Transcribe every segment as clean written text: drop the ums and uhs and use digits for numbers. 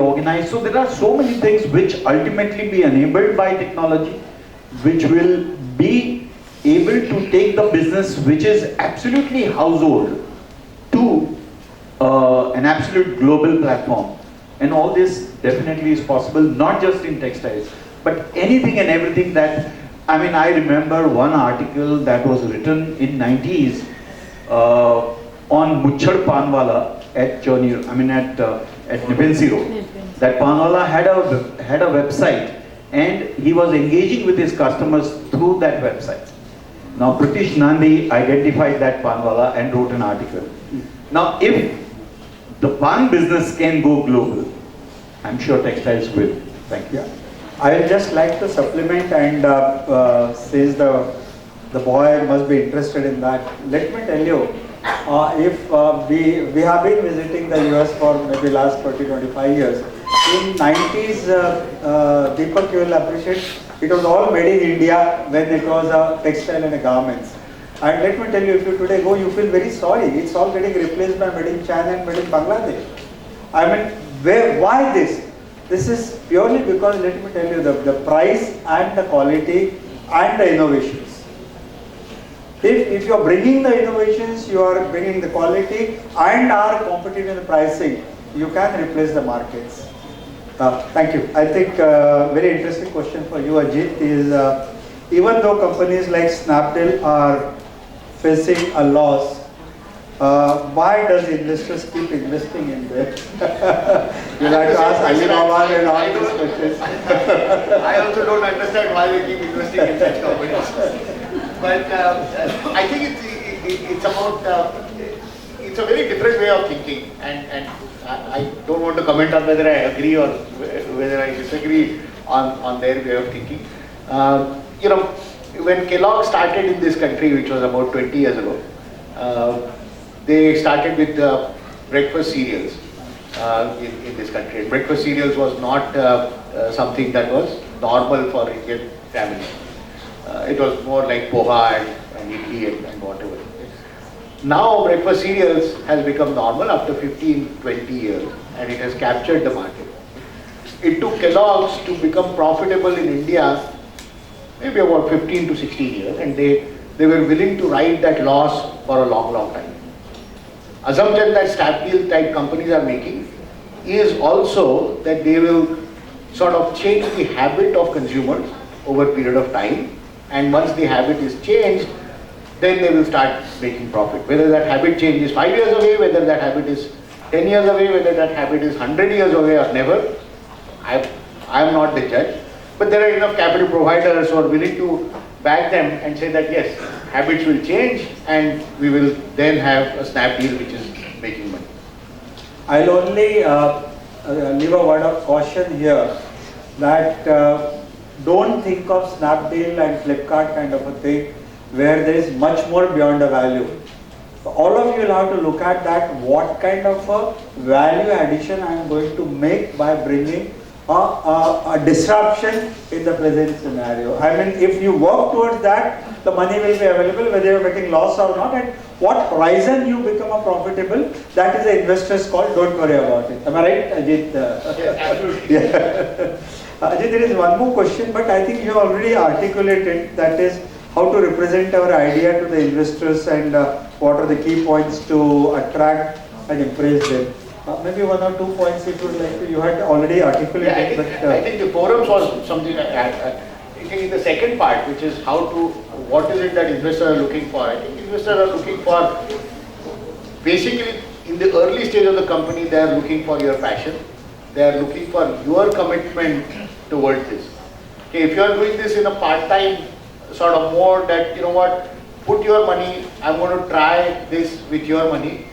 organized. So there are so many things which ultimately be enabled by technology, which will be able to take the business which is absolutely household to an absolute global platform. And all this definitely is possible, not just in textiles, but anything and everything that, I mean, I remember one article that was written in 90s on Muchchad Panwala at Chonir, at Nibbensi Road. That Panwala had a website and he was engaging with his customers through that website. Now Pritish Nandi identified that Panwala and wrote an article. Now if the pan business can go global, I'm sure textiles will. Thank you. I will just like to supplement and says the boy must be interested in that. Let me tell you, if we have been visiting the US for maybe last 20-25 years. In 90s, Deepak, you will appreciate, it was all made in India when it was a textile and a garments. And let me tell you, if you today go, you feel very sorry. It's all getting replaced by made in China and made in Bangladesh. I mean, why this? This is purely because, let me tell you, the price and the quality and the innovations. If you are bringing the innovations, you are bringing the quality and are competitive in the pricing, you can replace the markets. Thank you. I think very interesting question for you, Ajit, is even though companies like Snapdeal are facing a loss, why does investors keep investing in them? You like to ask Alibaba and all these questions. I also don't understand why they keep investing in such companies. But I think it's about, it's a very different way of thinking, and I don't want to comment on whether I agree or whether I disagree on their way of thinking. You know, when Kellogg started in this country, which was about 20 years ago, they started with breakfast cereals in this country. And breakfast cereals was not something that was normal for Indian families. It was more like poha and idli and whatever. Now breakfast cereals has become normal after 15-20 years, and it has captured the market. It took Kellogg's to become profitable in India maybe about 15 to 16 years, and they were willing to ride that loss for a long time. Assumption that Snapdeal type companies are making is also that they will sort of change the habit of consumers over a period of time, and once the habit is changed, then they will start making profit. Whether that habit change is 5 years away, whether that habit is 10 years away, whether that habit is 100 years away or never, I am not the judge. But there are enough capital providers who are willing to back them and say that yes, habits will change and we will then have a Snapdeal which is making money. I'll only leave a word of caution here that don't think of Snapdeal and Flipkart kind of a thing where there is much more beyond a value. All of you will have to look at that, what kind of a value addition I am going to make by bringing a disruption in the present scenario. I mean, if you work towards that, the money will be available whether you are getting loss or not, and what horizon you become a profitable, that is the investor's call, don't worry about it. Am I right, Ajit? Yes, absolutely. Yeah. Ajit, there is one more question, but I think you have already articulated, that is how to represent our idea to the investors and what are the key points to attract and impress them. Maybe one or two points if you would like to, you had already articulated. Yeah, I think the forums was something I think in the second part, which is how to, what is it that investors are looking for. I think investors are looking for, basically in the early stage of the company, they are looking for your passion. They are looking for your commitment towards this. Okay, if you are doing this in a part-time sort of mode that, you know what, put your money, I'm going to try this with your money,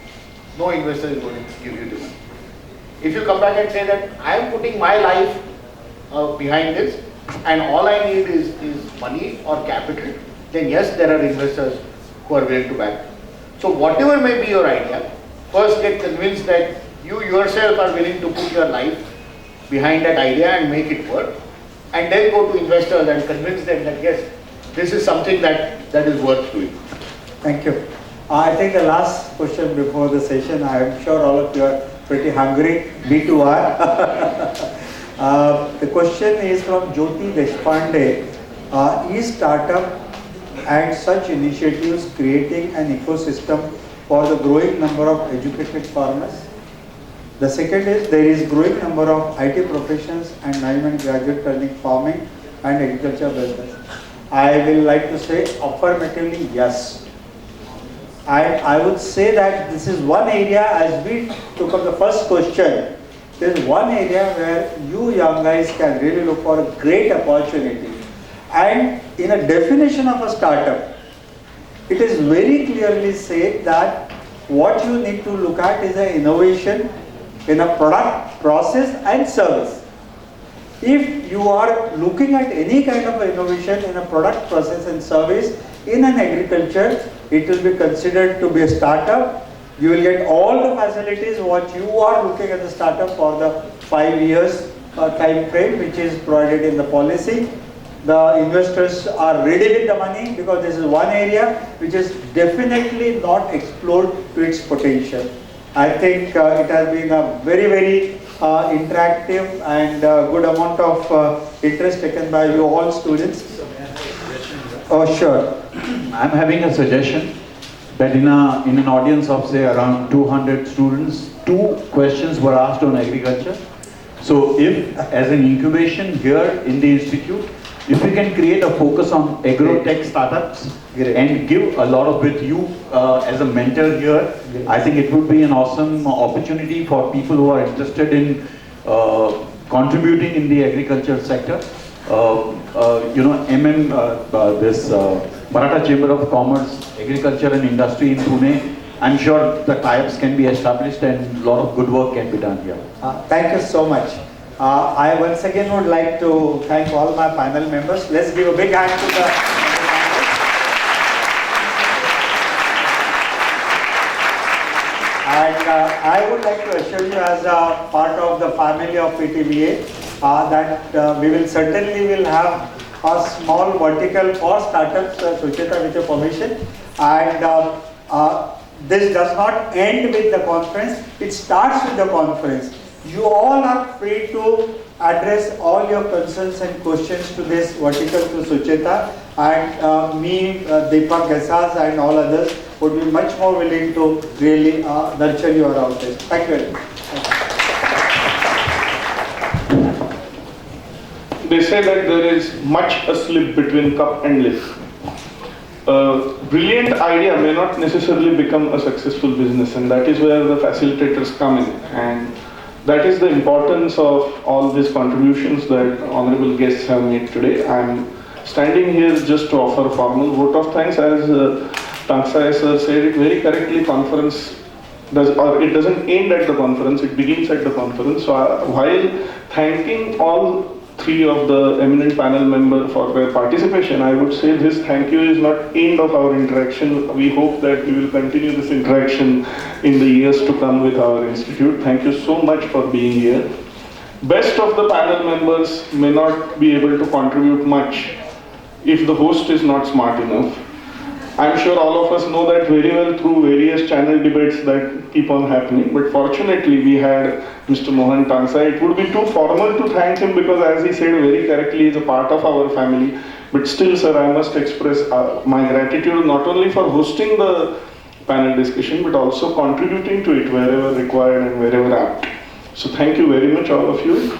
no investor is going to give you the money. If you come back and say that I am putting my life behind this and all I need is money or capital, then yes, there are investors who are willing to back. So whatever may be your idea, first get convinced that you yourself are willing to put your life behind that idea and make it work, and then go to investors and convince them that yes, this is something that is worth doing. Thank you. I think the last question before the session, I am sure all of you are pretty hungry, B2R. question is from Jyoti Deshpande. Is startup and such initiatives creating an ecosystem for the growing number of educated farmers? The second is, there is growing number of IT professions and management graduate turning farming and agriculture business. I will like to say affirmatively yes. I would say that this is one area, as we took up the first question, there is one area where you young guys can really look for a great opportunity. And in a definition of a startup, it is very clearly said that what you need to look at is an innovation in a product, process and service. If you are looking at any kind of innovation in a product, process and service in an agriculture, it will be considered to be a startup. You will get all the facilities what you are looking at the startup for the 5 years time frame which is provided in the policy. The investors are ready with the money because this is one area which is definitely not explored to its potential. I think it has been a very interactive and good amount of interest taken by you all students. Oh, sure. I'm having a suggestion that in an audience of say around 200 students, 2 questions were asked on agriculture. So if as an incubation here in the institute, if we can create a focus on agro-tech startups and give a lot of with you as a mentor here, I think it would be an awesome opportunity for people who are interested in contributing in the agriculture sector. Maratha Chamber of Commerce, Agriculture and Industry in Pune, I'm sure the tie-ups can be established and a lot of good work can be done here. Thank you so much. I once again would like to thank all my panel members. Let's give a big hand to the and I would like to assure you as a part of the family of PTVA that we will certainly have a small vertical for startups, Sucheta, with your permission. And this does not end with the conference, it starts with the conference. You all are free to address all your concerns and questions to this vertical to Sucheta, and me, Deepak Gasas and all others would be much more willing to really nurture you around this. Thank you very much. They say that there is much a slip between cup and lip. A brilliant idea may not necessarily become a successful business, and that is where the facilitators come in. And that is the importance of all these contributions that honorable guests have made today. I am standing here just to offer a formal vote of thanks. As Tangsai sir said it very correctly, conference it doesn't end at the conference, it begins at the conference. So while thanking all 3 of the eminent panel members for their participation, I would say this thank you is not end of our interaction. We hope that we will continue this interaction in the years to come with our institute. Thank you so much for being here. Best of the panel members may not be able to contribute much if the host is not smart enough. I'm sure all of us know that very well through various channel debates that keep on happening, but fortunately we had Mr. Mohan Tangsai. It would be too formal to thank him because, as he said very correctly, he is a part of our family. But still, sir, I must express my gratitude not only for hosting the panel discussion, but also contributing to it wherever required and wherever apt. So thank you very much, all of you.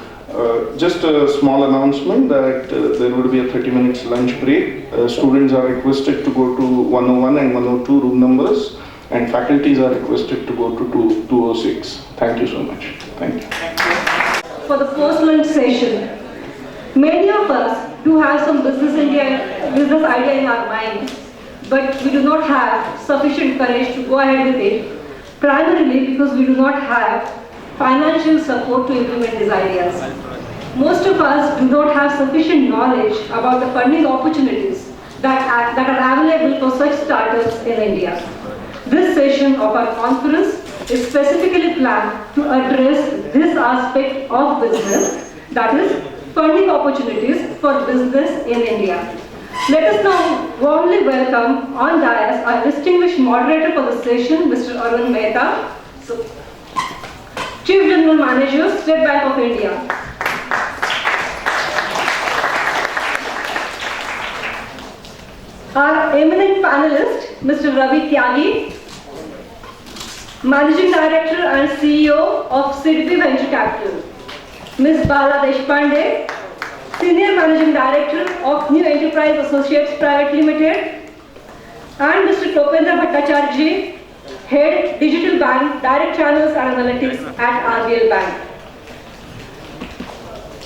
Just a small announcement that there will be a 30 minutes lunch break. Students are requested to go to 101 and 102 room numbers, and faculties are requested to go to 206. Thank you so much. Thank you. For the first lunch session, many of us do have some business idea in our minds, but we do not have sufficient courage to go ahead with it, primarily because we do not have financial support to implement these ideas. Most of us do not have sufficient knowledge about the funding opportunities that are available for such startups in India. This session of our conference is specifically planned to address this aspect of business, that is, funding opportunities for business in India. Let us now warmly welcome on dais our distinguished moderator for the session, Mr. Arun Mehta, Chief General Manager, State Bank of India. panelist, Mr. Ravi Tyagi, Managing Director and CEO of Sidbi Venture Capital, Ms. Bala Deshpande, Senior Managing Director of New Enterprise Associates Private Limited, and Mr. Topendra Bhattacharya, Head Digital Bank, Direct Channels and Analytics at RBL Bank.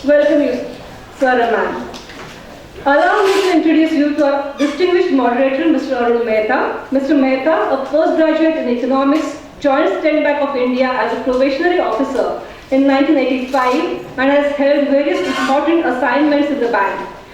Welcome you, sir and ma'am. Allow me to introduce you to our distinguished moderator, Mr. Arun Mehta. Mr. Mehta, a postgraduate in economics, joined State Bank of India as a probationary officer in 1985 and has held various important assignments in the bank.